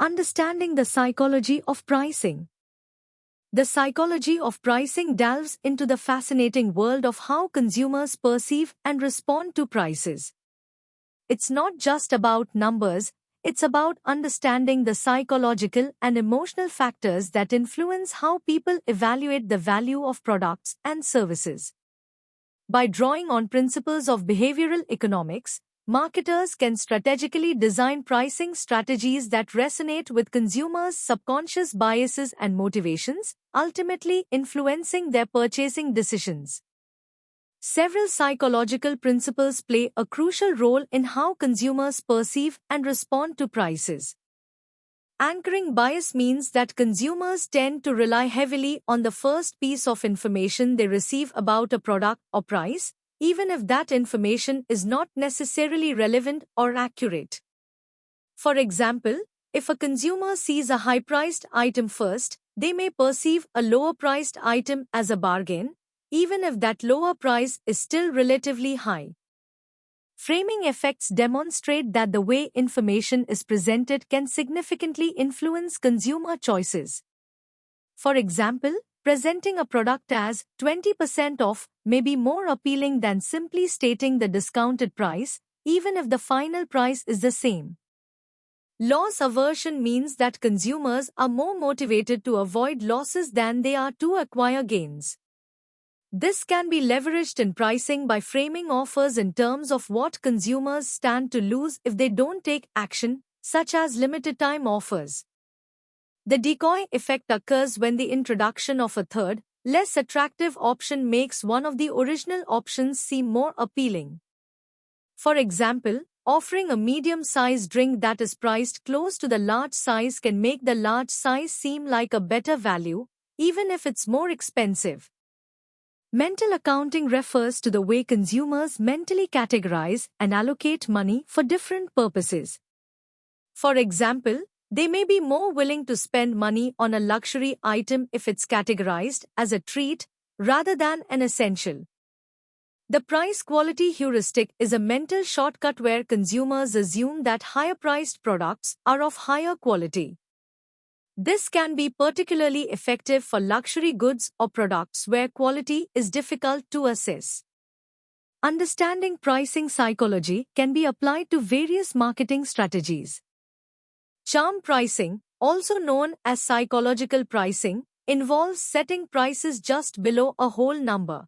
Understanding the psychology of pricing. The psychology of pricing delves into the fascinating world of how consumers perceive and respond to prices. It's not just about numbers, it's about understanding the psychological and emotional factors that influence how people evaluate the value of products and services. By drawing on principles of behavioral economics, marketers can strategically design pricing strategies that resonate with consumers' subconscious biases and motivations, ultimately influencing their purchasing decisions. Several psychological principles play a crucial role in how consumers perceive and respond to prices. Anchoring bias means that consumers tend to rely heavily on the first piece of information they receive about a product or price, even if that information is not necessarily relevant or accurate. For example, if a consumer sees a high-priced item first, they may perceive a lower-priced item as a bargain, even if that lower price is still relatively high. Framing effects demonstrate that the way information is presented can significantly influence consumer choices. For example, presenting a product as 20% off may be more appealing than simply stating the discounted price, even if the final price is the same. Loss aversion means that consumers are more motivated to avoid losses than they are to acquire gains. This can be leveraged in pricing by framing offers in terms of what consumers stand to lose if they don't take action, such as limited-time offers. The decoy effect occurs when the introduction of a third, less attractive option makes one of the original options seem more appealing. For example, offering a medium-sized drink that is priced close to the large size can make the large size seem like a better value, even if it's more expensive. Mental accounting refers to the way consumers mentally categorize and allocate money for different purposes. For example, they may be more willing to spend money on a luxury item if it's categorized as a treat rather than an essential. The price-quality heuristic is a mental shortcut where consumers assume that higher-priced products are of higher quality. This can be particularly effective for luxury goods or products where quality is difficult to assess. Understanding pricing psychology can be applied to various marketing strategies. Charm pricing, also known as psychological pricing, involves setting prices just below a whole number.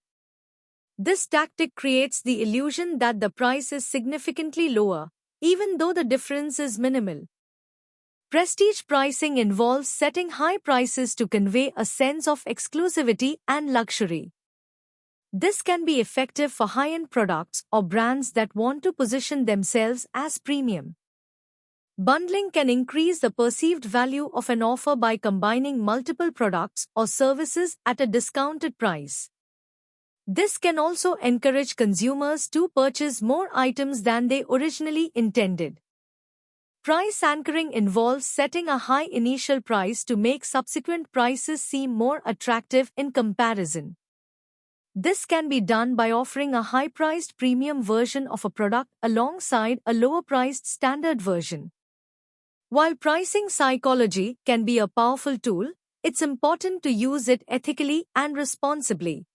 This tactic creates the illusion that the price is significantly lower, even though the difference is minimal. Prestige pricing involves setting high prices to convey a sense of exclusivity and luxury. This can be effective for high-end products or brands that want to position themselves as premium. Bundling can increase the perceived value of an offer by combining multiple products or services at a discounted price. This can also encourage consumers to purchase more items than they originally intended. Price anchoring involves setting a high initial price to make subsequent prices seem more attractive in comparison. This can be done by offering a high-priced premium version of a product alongside a lower-priced standard version. While pricing psychology can be a powerful tool, it's important to use it ethically and responsibly.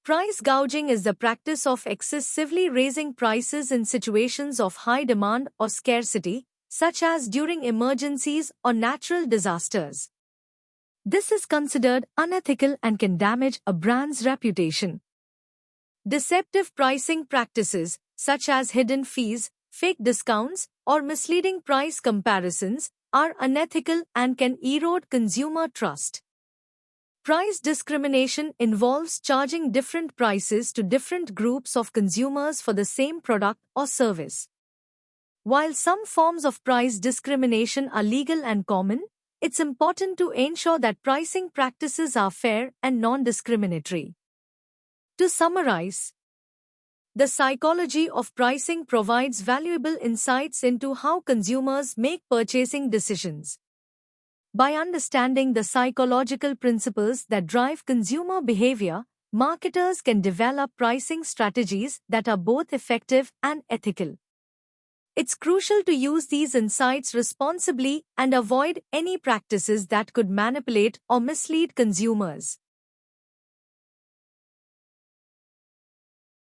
Price gouging is the practice of excessively raising prices in situations of high demand or scarcity, such as during emergencies or natural disasters. This is considered unethical and can damage a brand's reputation. Deceptive pricing practices, such as hidden fees, fake discounts, or misleading price comparisons, are unethical and can erode consumer trust. Price discrimination involves charging different prices to different groups of consumers for the same product or service. While some forms of price discrimination are legal and common, it's important to ensure that pricing practices are fair and non-discriminatory. To summarize, the psychology of pricing provides valuable insights into how consumers make purchasing decisions. By understanding the psychological principles that drive consumer behavior, marketers can develop pricing strategies that are both effective and ethical. It's crucial to use these insights responsibly and avoid any practices that could manipulate or mislead consumers.